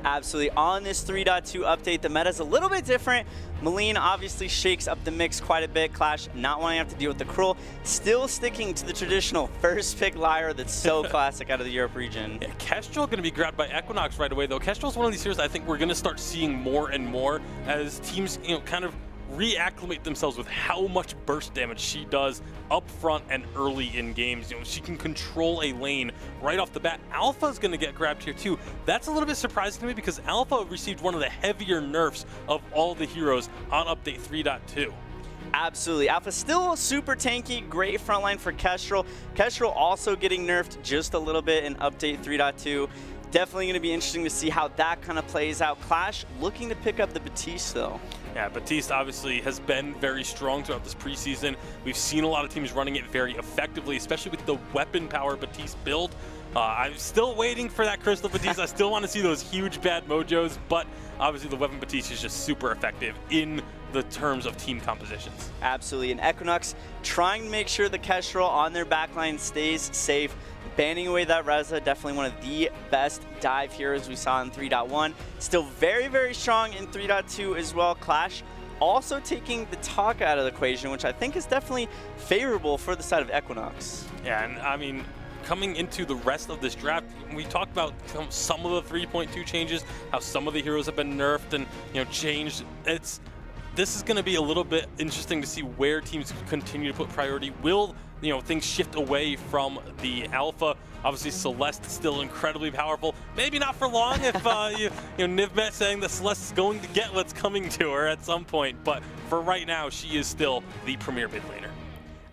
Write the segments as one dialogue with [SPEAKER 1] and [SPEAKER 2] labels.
[SPEAKER 1] Absolutely. On this 3.2 update, the meta's a little bit different. Maline obviously shakes up the mix quite a bit. Qlash not wanting to have to deal with the Cruel, still sticking to the traditional first pick Lyra that's so classic out of the Europe region.
[SPEAKER 2] Yeah, Kestrel going to be grabbed by Equinox right away, though. Kestrel's one of these heroes I think we're going to start seeing more and more as teams, kind of reacclimate themselves with how much burst damage she does up front and early in games. She can control a lane right off the bat. Alpha's going to get grabbed here too. That's a little bit surprising to me because Alpha received one of the heavier nerfs of all the heroes on update 3.2.
[SPEAKER 1] Absolutely. Alpha still super tanky, great frontline for Kestrel. Kestrel also getting nerfed just a little bit in update 3.2. Definitely going to be interesting to see how that kind of plays out. Qlash looking to pick up the Batiste though.
[SPEAKER 2] Yeah, Batiste obviously has been very strong throughout this preseason. We've seen a lot of teams running it very effectively, especially with the weapon power Batiste build. I'm still waiting for that Crystal Batiste. I still want to see those huge bad mojos, but obviously the weapon Batiste is just super effective in the terms of team compositions.
[SPEAKER 1] Absolutely, and Equinox trying to make sure the Kestrel on their backline stays safe. Banning away that Reza, definitely one of the best dive heroes we saw in 3.1. Still very, very strong in 3.2 as well. Qlash also taking the talk out of the equation, which I think is definitely favorable for the side of Equinox.
[SPEAKER 2] Yeah, and I mean, coming into the rest of this draft, we talked about some of the 3.2 changes, how some of the heroes have been nerfed and changed. This is going to be a little bit interesting to see where teams continue to put priority. Will things shift away from the Alpha? Obviously, Celeste is still incredibly powerful. Maybe not for long if Nivmet saying that Celeste is going to get what's coming to her at some point. But for right now, she is still the premier mid laner.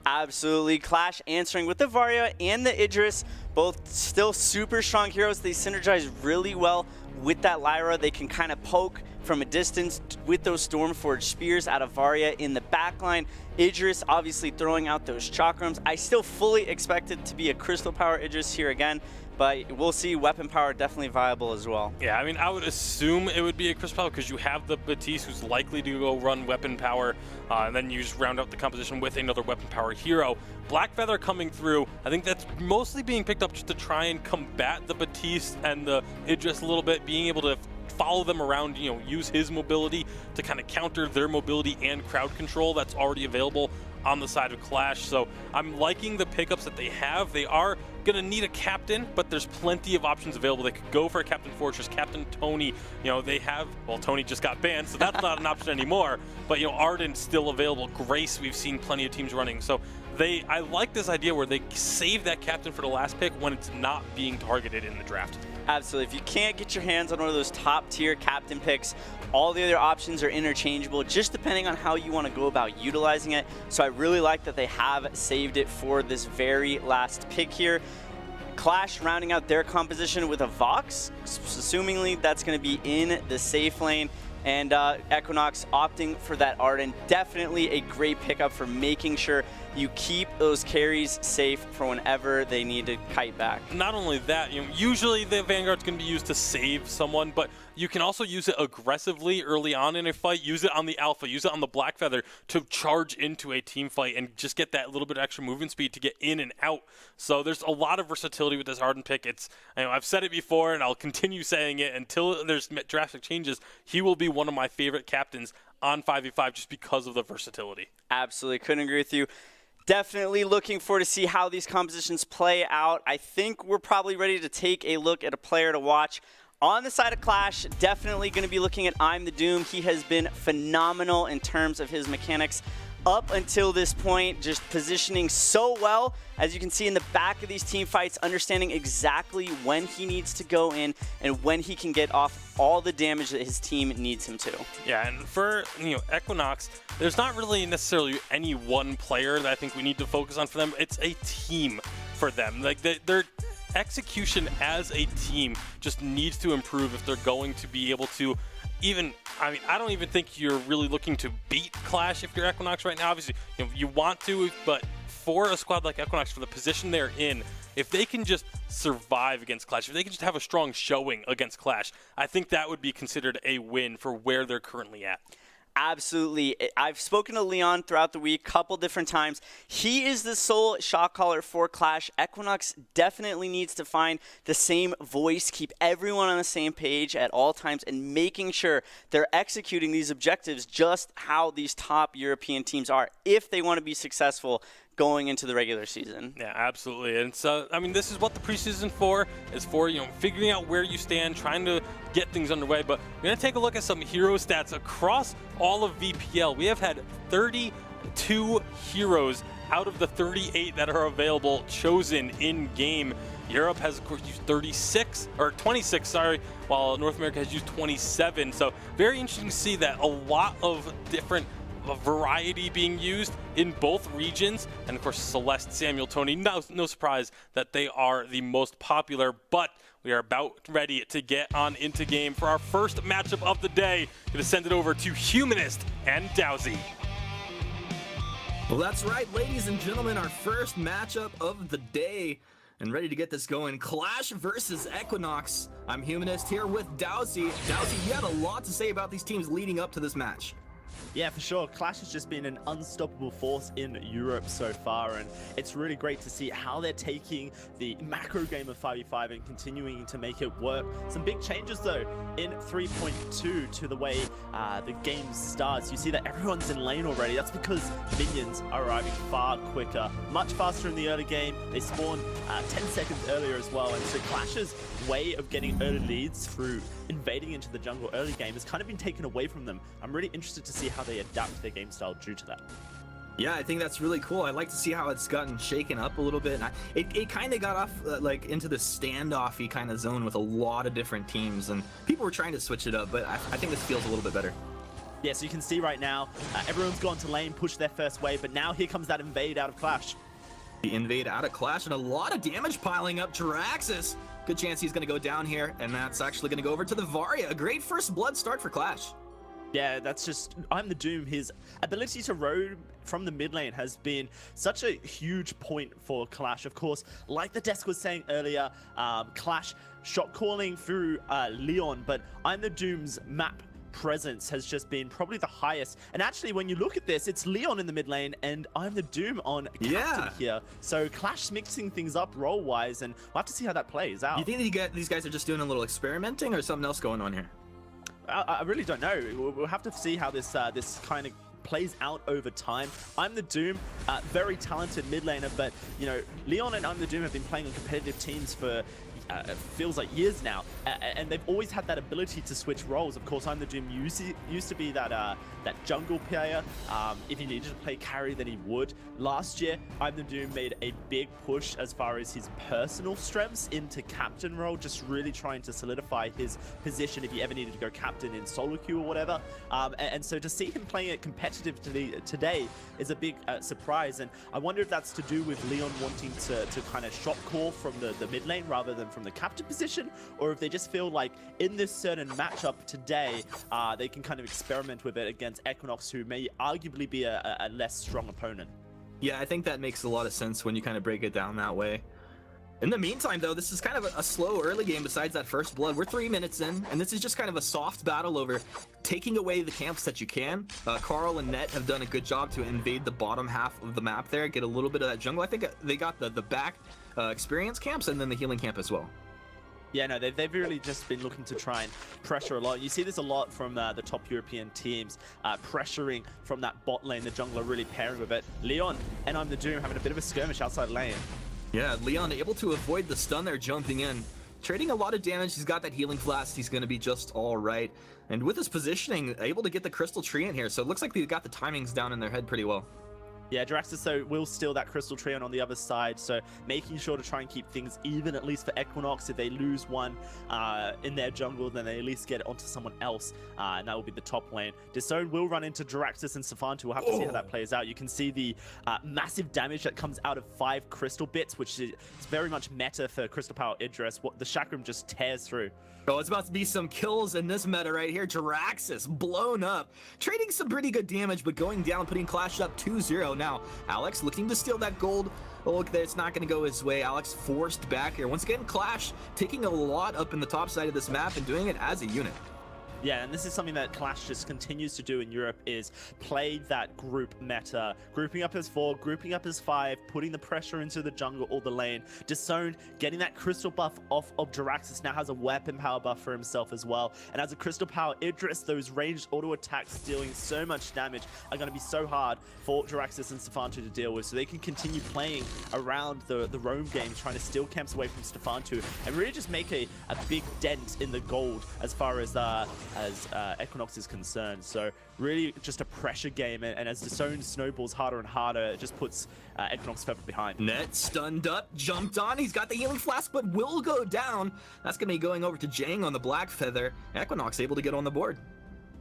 [SPEAKER 1] Absolutely. Qlash answering with the Varya and the Idris, both still super strong heroes. They synergize really well with that Lyra. They can kind of poke from a distance with those Stormforged spears out of Varya in the backline. Idris obviously throwing out those chakrams. I still fully expect it to be a Crystal Power Idris here again, but we'll see. Weapon power definitely viable as well.
[SPEAKER 2] Yeah, I mean, I would assume it would be a Crystal Power because you have the Batiste who's likely to go run weapon power, and then you just round out the composition with another weapon power hero. Blackfeather coming through, I think that's mostly being picked up just to try and combat the Batiste and the Idris a little bit, being able to follow them around, use his mobility to kind of counter their mobility and crowd control that's already available on the side of Qlash. So I'm liking the pickups that they have. They are going to need a captain, but there's plenty of options available. They could go for a Captain Fortress, Captain Tony. They have, well, Tony just got banned, so that's not an option anymore. But, Arden's still available. Grace, we've seen plenty of teams running. So I like this idea where they save that captain for the last pick when it's not being targeted in the draft.
[SPEAKER 1] Absolutely. If you can't get your hands on one of those top tier captain picks, all the other options are interchangeable, just depending on how you want to go about utilizing it. So I really like that they have saved it for this very last pick here. Qlash rounding out their composition with a Vox, assumingly that's going to be in the safe lane. And Equinox opting for that Arden. Definitely a great pickup for making sure you keep those carries safe for whenever they need to kite back.
[SPEAKER 2] Not only that, usually the Vanguard's going to be used to save someone, but you can also use it aggressively early on in a fight. Use it on the Alpha, use it on the Blackfeather to charge into a team fight and just get that little bit of extra movement speed to get in and out. So there's a lot of versatility with this Arden pick. It's, I've said it before and I'll continue saying it until there's drastic changes. He will be one of my favorite captains on 5v5 just because of the versatility.
[SPEAKER 1] Absolutely, couldn't agree with you. Definitely looking forward to see how these compositions play out. I think we're probably ready to take a look at a player to watch. On the side of Qlash, definitely going to be looking at I'm the Doom. He has been phenomenal in terms of his mechanics up until this point, just positioning so well. As you can see in the back of these team fights, understanding exactly when he needs to go in and when he can get off all the damage that his team needs him to.
[SPEAKER 2] Yeah, and for Equinox, there's not really necessarily any one player that I think we need to focus on for them. It's a team for them. Like their execution as a team just needs to improve if they're going to be able to I don't even think you're really looking to beat Qlash if you're Equinox right now. Obviously, you want to, but for a squad like Equinox, for the position they're in, if they can just survive against Qlash, if they can just have a strong showing against Qlash, I think that would be considered a win for where they're currently at.
[SPEAKER 1] Absolutely. I've spoken to Leon throughout the week, couple different times. He is the sole shot caller for Qlash. Equinox definitely needs to find the same voice, keep everyone on the same page at all times, and making sure they're executing these objectives just how these top European teams are if they want to be successful going into the regular season.
[SPEAKER 2] Yeah, absolutely. And so, I mean, this is what the preseason is for, you know, figuring out where you stand, trying to get things underway. But we're going to take a look at some hero stats across all of VPL. We have had 32 heroes out of the 38 that are available chosen in game. Europe has, of course, used 26, sorry, while North America has used 27. So very interesting to see that a lot of different variety being used in both regions. And of course, Celeste, Samuel, Tony, no surprise that they are the most popular, but we are about ready to get on into game for our first matchup of the day. Gonna send it over to Humanist and Dowsy.
[SPEAKER 3] Well, that's right, ladies and gentlemen, our first matchup of the day. And ready to get this going. Qlash versus Equinox. I'm Humanist here with Dowsy. Dowsy, you had a lot to say about these teams leading up to this match.
[SPEAKER 4] Yeah, for sure. Qlash has just been an unstoppable force in Europe so far, and it's really great to see how they're taking the macro game of 5v5 and continuing to make it work. Some big changes, though, in 3.2 to the way the game starts. You see that everyone's in lane already. That's because minions are arriving far quicker, much faster in the early game. They spawn 10 seconds earlier as well, and so Qlash's way of getting early leads through invading into the jungle early game has kind of been taken away from them. I'm really interested to see how they adapt their game style due to that.
[SPEAKER 3] Yeah, I think that's really cool. I'd like to see how it's gotten shaken up a little bit. And it kind of got off like into the standoffy kind of zone with a lot of different teams, and people were trying to switch it up, but I think this feels a little bit better.
[SPEAKER 4] Yeah, so you can see right now, everyone's gone to lane, pushed their first wave, but now here comes that invade out of Qlash.
[SPEAKER 3] The invade out of Qlash, and a lot of damage piling up. Jiraxis, good chance he's going to go down here, and that's actually going to go over to the Varia. A great first blood start for Qlash.
[SPEAKER 4] Yeah, that's just, I'm the Doom. His ability to roam from the mid lane has been such a huge point for Qlash. Of course, like the desk was saying earlier, Qlash shot calling through Leon, but I'm the Doom's map presence has just been probably the highest. And actually, when you look at this, it's Leon in the mid lane, and I'm the Doom on Captain here. So Qlash mixing things up role-wise, and we'll have to see how that plays out.
[SPEAKER 3] Do you think these guys are just doing a little experimenting, or something else going on here?
[SPEAKER 4] I really don't know. We'll have to see how this this kind of plays out over time. I'm the Doom, very talented mid laner, but you know, Leon and I'm the Doom have been playing on competitive teams for feels like years now, and they've always had that ability to switch roles. Of course, I'm the Doom used to be that that jungle player. If he needed to play carry, then he would. Last year, I'm the Doom made a big push as far as his personal strengths into captain role, just really trying to solidify his position if he ever needed to go captain in solo queue or whatever. And so to see him playing it competitively today is a big surprise, and I wonder if that's to do with Leon wanting to kind of shot call from the mid lane rather than from the captain position, or if they just feel like in this certain matchup today, they can kind of experiment with it against Equinox, who may arguably be a less strong opponent.
[SPEAKER 3] Yeah, I think that makes a lot of sense when you kind of break it down that way. In the meantime, though, this is kind of a slow early game besides that first blood. We're 3 minutes in, and this is just kind of a soft battle over taking away the camps that you can. Carl and Net have done a good job to invade the bottom half of the map there, get a little bit of that jungle. I think they got the back experience camps and then the healing camp as well.
[SPEAKER 4] Yeah, no, they've really just been looking to try and pressure a lot. You see this a lot from the top European teams, pressuring from that bot lane, the jungler really pairing with it. Leon and I'm the Doom having a bit of a skirmish outside lane.
[SPEAKER 3] Yeah, Leon able to avoid the stun there, jumping in. Trading a lot of damage, he's got that healing flask, he's going to be just all right. And with his positioning, able to get the crystal tree in here, so it looks like they've got the timings down in their head pretty well.
[SPEAKER 4] Yeah, Jiraxis so will steal that crystal tree on the other side, so making sure to try and keep things even, at least for Equinox. If they lose one in their jungle, then they at least get it onto someone else, and that will be the top lane. Disown will run into Jiraxis and Safantu. We'll have to see how that plays out. You can see the massive damage that comes out of 5 crystal bits, which is very much meta for Crystal Power Idris. What the Chakram just tears through.
[SPEAKER 3] Oh, it's about to be some kills in this meta right here. Jiraxis blown up, trading some pretty good damage, but going down, putting Qlash up 2-0. Now, Alex looking to steal that gold. Oh, look, it's not going to go his way. Alex forced back here. Once again, Qlash taking a lot up in the top side of this map and doing it as a unit.
[SPEAKER 4] Yeah, and this is something that Qlash just continues to do in Europe, is play that group meta. Grouping up as 4, grouping up as 5, putting the pressure into the jungle or the lane. Disowned, getting that crystal buff off of Jiraxis, now has a weapon power buff for himself as well. And as a crystal power Idris, those ranged auto attacks dealing so much damage are going to be so hard for Jiraxis and Stefantu to deal with. So they can continue playing around the roam game, trying to steal camps away from Stefantu and really just make a big dent in the gold as far as Equinox is concerned. So really just a pressure game, and as Disowned snowballs harder and harder, it just puts Equinox further behind.
[SPEAKER 3] Net stunned up, jumped on, he's got the healing flask, but will go down. That's gonna be going over to Jang on the Black Feather. Equinox able to get on the board.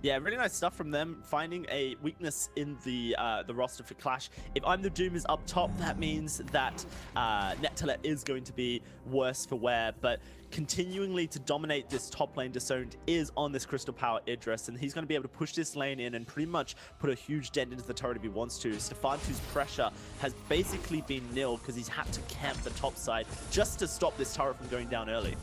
[SPEAKER 4] Yeah, really nice stuff from them, finding a weakness in the roster for Qlash. If I'm the Doom is up top, that means that Nettelet is going to be worse for wear, but continuingly to dominate this top lane, Disowned is on this Crystal Power Idris, and he's going to be able to push this lane in and pretty much put a huge dent into the turret if he wants to. Stefantu's pressure has basically been nil because he's had to camp the top side just to stop this turret from going down early.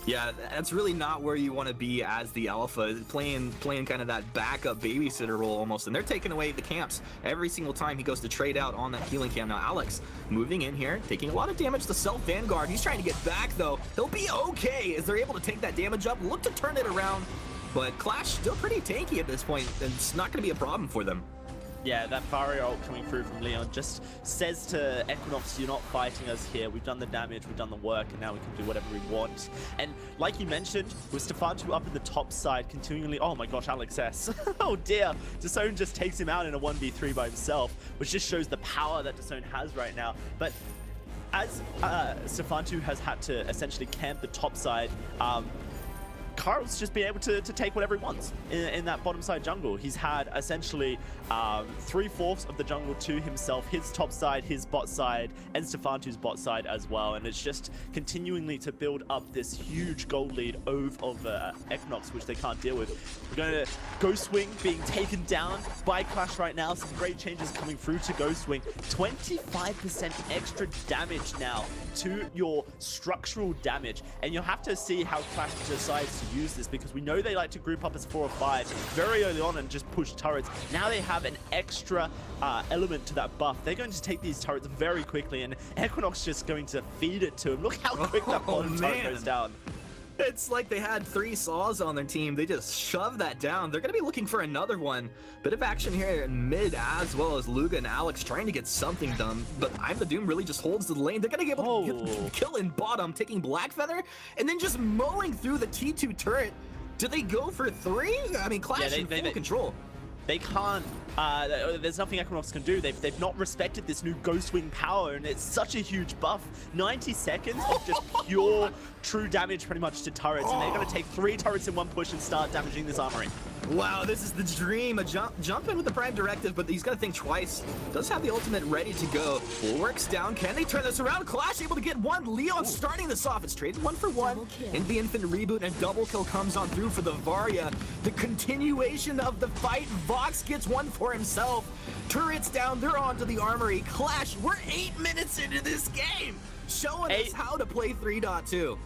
[SPEAKER 3] Yeah, that's really not where you want to be as the alpha, playing kind of that backup babysitter role almost, and they're taking away the camps every single time he goes to trade out on that healing camp. Now Alex moving in here, taking a lot of damage to self Vanguard. He's trying to get back though. He'll be okay as they're able to take that damage up, look to turn it around, but Qlash still pretty tanky at this point, and it's not going to be a problem for them.
[SPEAKER 4] Yeah, that Faria ult coming through from Leon just says to Equinox, you're not fighting us here. We've done the damage, we've done the work, and now we can do whatever we want. And like you mentioned, with Stefantu up in the top side, continually, oh my gosh, Alex S. Oh dear, Disowned just takes him out in a 1v3 by himself, which just shows the power that Disowned has right now. But as Stefantu has had to essentially camp the top side, Carl's just been able to take whatever he wants in that bottom side jungle. He's had essentially 3/4 of the jungle to himself, his top side, his bot side, and Stefantu's bot side as well. And it's just continuingly to build up this huge gold lead over Equinox, which they can't deal with. We're going to Ghostwing being taken down by Qlash right now. Some great changes coming through to Ghostwing. 25% extra damage now to your structural damage. And you'll have to see how Qlash decides to use this, because we know they like to group up as 4 or 5 very early on and just push turrets. Now they have an extra element to that buff. They're going to take these turrets very quickly, and Equinox just going to feed it to him. Look how quick that bottom turret goes down.
[SPEAKER 3] It's like they had 3 saws on their team. They just shoved that down. They're going to be looking for another one. Bit of action here in mid, as well as Luga and Alex trying to get something done. But I'm the Doom really just holds the lane. They're going to be able to kill in bottom, taking Black Feather, and then just mowing through the T2 turret. Do they go for 3? I mean, Qlash in full control.
[SPEAKER 4] They can't, there's nothing Equinox can do. They've not respected this new Ghostwing power, and it's such a huge buff. 90 seconds of just pure, true damage pretty much to turrets, and they're going to take 3 turrets in one push and start damaging this armory.
[SPEAKER 3] Wow, this is the dream. A jump in with the Prime Directive, but he's got to think twice. Does have the ultimate ready to go. Bulwark's down. Can they turn this around? Qlash able to get one. Leon starting this off. It's traded 1 for 1. And the Infant Reboot, and a double kill comes on through for the Varia. The continuation of the fight. Vox gets one for himself. Turrets down. They're on to the armory. Qlash, we're 8 minutes into this game. Showing us how to play 3.2.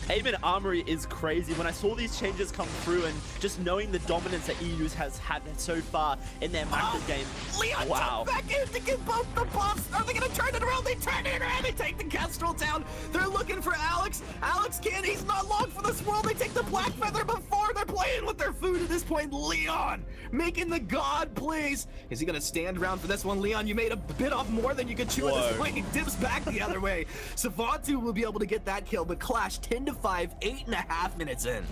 [SPEAKER 4] 8-minute armory is crazy. When I saw these changes come through and just knowing the dominance that EU has had so far in their macro game.
[SPEAKER 3] Leon jumped back in to get both the buffs. Are they going to turn it around? They turn it around. They take the Kestrel down. They're looking for Alex. Alex can't. He's not long for this world. They take the Black Feather before they're playing with their food at this point. Leon making the god plays. Is he going to stand around for this one? Leon, you made a bit off more than you could chew at this point. He dips back the other way. Stefantu will be able to get that kill, but Qlash 10-5, 8.5 minutes in.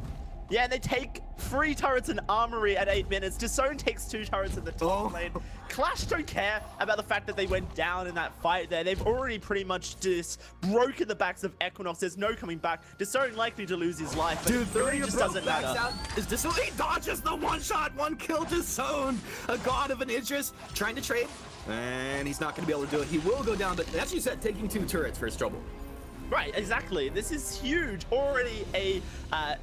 [SPEAKER 4] Yeah, and they take 3 turrets in armory at 8 minutes. Disowned takes 2 turrets in the top lane. Qlash don't care about the fact that they went down in that fight there. They've already pretty much just broken the backs of Equinox. There's no coming back. Disowned likely to lose his life, but it really just doesn't matter.
[SPEAKER 3] Is Disowned? He dodges the one-shot, 1 kill Disowned. A god of an Idris trying to trade, and he's not going to be able to do it. He will go down, but as you said, taking 2 turrets for his trouble.
[SPEAKER 4] Right, exactly. This is huge. Already a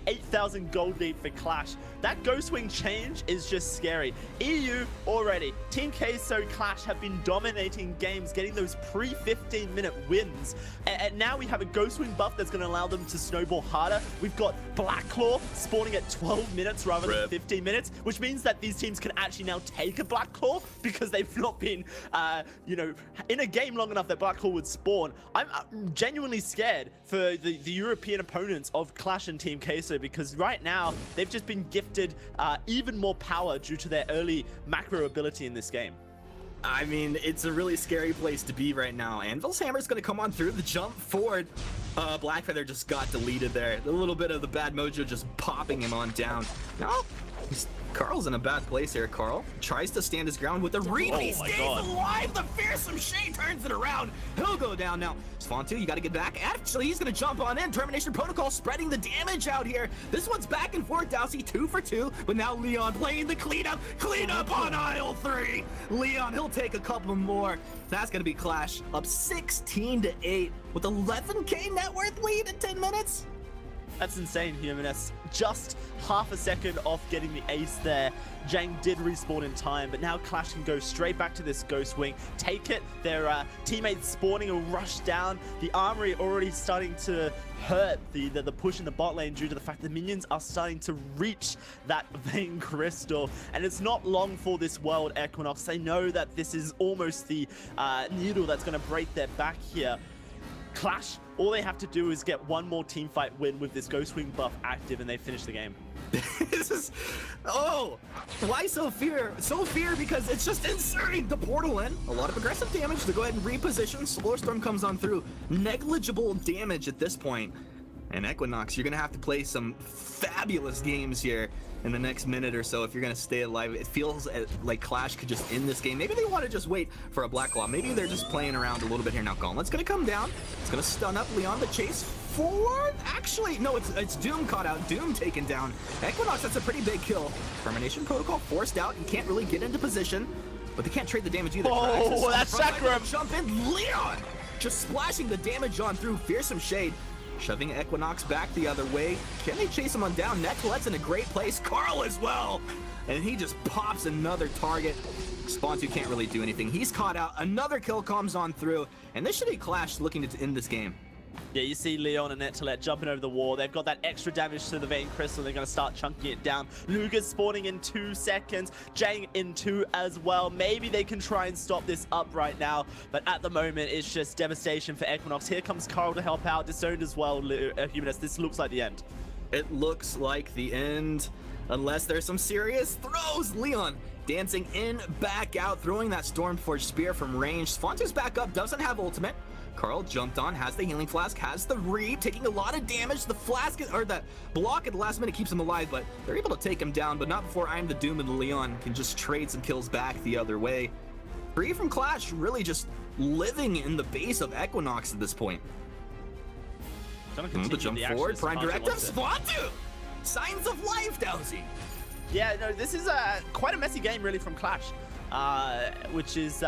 [SPEAKER 4] 8,000 gold lead for Qlash. That Ghost Wing change is just scary. EU already. Team Queso Qlash have been dominating games, getting those pre-15-minute wins. And now we have a Ghost Wing buff that's going to allow them to snowball harder. We've got Blackclaw spawning at 12 minutes rather than 15 minutes, which means that these teams can actually now take a Blackclaw because they've not been, you know, in a game long enough that Blackclaw would spawn. I'm genuinely scared for the European opponents of Qlash and Team Queso, because right now they've just been gifted even more power due to their early macro ability in this game.
[SPEAKER 3] I mean, it's a really scary place to be right now. Anvil's Hammer's going to come on through the jump forward. Blackfeather just got deleted there. A little bit of the bad mojo just popping him on down. Now, Carl's in a bad place here. Carl tries to stand his ground with the read. He stays alive. The fearsome Shade turns it around. He'll go down now. Sfontu, you got to get back. Actually, he's going to jump on in. Termination Protocol spreading the damage out here. This one's back and forth. Dowsey 2 for 2, but now Leon playing the cleanup. Cleanup on aisle 3. Leon, he'll take a couple more. That's going to be Qlash up 16-8 with 11K net worth lead in 10 minutes.
[SPEAKER 4] That's insane, Humanus. Just half a second off getting the ace there. Jang did respawn in time, but now Qlash can go straight back to this Ghost Wing, take it. Their teammates spawning a rush down. The Armory already starting to hurt the push in the bot lane due to the fact the minions are starting to reach that Vein Crystal. And it's not long for this world, Equinox. They know that this is almost the needle that's going to break their back here. Qlash, all they have to do is get one more team fight win with this Ghost Wing buff active, and they finish the game.
[SPEAKER 3] This is, why so fear? So fear because it's just inserting the portal in. A lot of aggressive damage to go ahead and reposition. Solar comes on through. Negligible damage at this point. And Equinox, you're going to have to play some fabulous games here in the next minute or so if you're going to stay alive. It feels like Qlash could just end this game. Maybe they want to just wait for a Blackclaw. Maybe they're just playing around a little bit here now. Gauntlet's going to come down. It's going to stun up Leon. The chase forward. Actually, no, it's Doom caught out. Doom taken down. Equinox, that's a pretty big kill. Termination Protocol forced out. You can't really get into position, but they can't trade the damage either.
[SPEAKER 4] Oh, that's Chakram.
[SPEAKER 3] Jump in. Leon just splashing the damage on through. Fearsome Shade shoving Equinox back the other way. Can they chase him on down? Netcolette's in a great place. Carl as well. And he just pops another target. Spontu can't really do anything. He's caught out. Another kill comes on through. And this should be Qlash looking to end this game.
[SPEAKER 4] Yeah, you see Leon and Netcolette jumping over the wall. They've got that extra damage to the Vein Crystal. They're going to start chunking it down. Luger's spawning in 2 seconds. Jang in 2 as well. Maybe they can try and stop this up right now. But at the moment, it's just devastation for Equinox. Here comes Carl to help out. Disowned as well, Humanus. This looks like the end.
[SPEAKER 3] It looks like the end, unless there's some serious throws. Leon dancing in, back out, throwing that Stormforge Spear from range. Sfontu's back up, doesn't have ultimate. Carl jumped on, has the healing flask, has the read, taking a lot of damage. The flask, or the block at the last minute keeps him alive, but they're able to take him down, but not before I'm the Doom and Leon can just trade some kills back the other way. Free from Qlash, really just living in the base of Equinox at this point. The jump forward, Prime Directive, Sfontu! Signs of life, Dowsey!
[SPEAKER 4] Yeah, no, this is quite a messy game really from Qlash, which is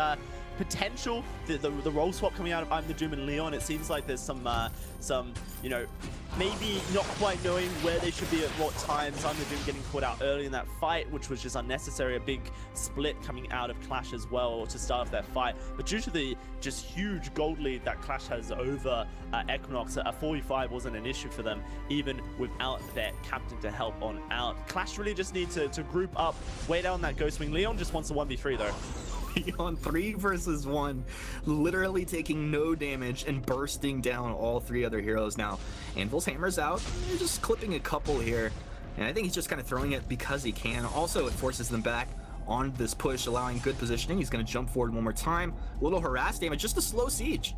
[SPEAKER 4] potential. The role swap coming out of I'm the Doom and Leon, it seems like there's some you know, maybe not quite knowing where they should be at what times. I'm the Doom getting caught out early in that fight, which was just unnecessary. A big split coming out of Qlash as well to start off that fight. But due to the just huge gold lead that Qlash has over Equinox, a 45 wasn't an issue for them, even without their captain to help on out. Qlash really just need to group up, way down that Ghost Wing. Leon just wants a 1v3 though.
[SPEAKER 3] On 3 versus 1, literally taking no damage and bursting down all 3 other heroes now. Anvil's Hammer's out. They're just clipping a couple here, and I think he's just kind of throwing it because he can. Also, it forces them back on this push, allowing good positioning. He's going to jump forward one more time. A little harass damage, just a slow siege.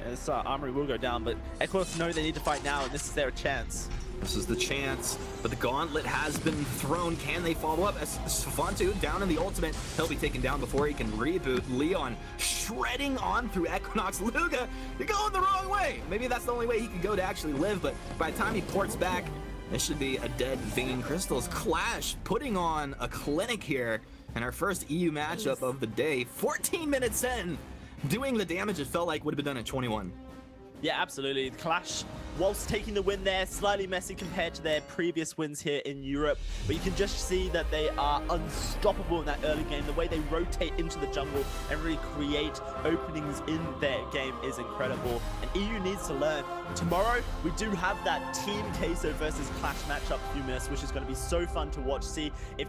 [SPEAKER 4] Yeah, this Armory will go down, but Equinox know they need to fight now, and this is their chance.
[SPEAKER 3] This is the chance, but the gauntlet has been thrown. Can they follow up? As Sfontu down in the ultimate, he'll be taken down before he can reboot. Leon shredding on through Equinox. Luga, you're going the wrong way. Maybe that's the only way he can go to actually live, but by the time he ports back, this should be a dead Vein Crystals. Qlash putting on a clinic here in our first EU matchup of the day. 14 minutes in, doing the damage it felt like would have been done at 21.
[SPEAKER 4] Yeah, absolutely. Qlash, whilst taking the win there, slightly messy compared to their previous wins here in Europe, but you can just see that they are unstoppable in that early game. The way they rotate into the jungle and really create openings in their game is incredible, and EU needs to learn. Tomorrow, we do have that Team Queso versus Qlash matchup, Humus, which is going to be so fun to watch. See if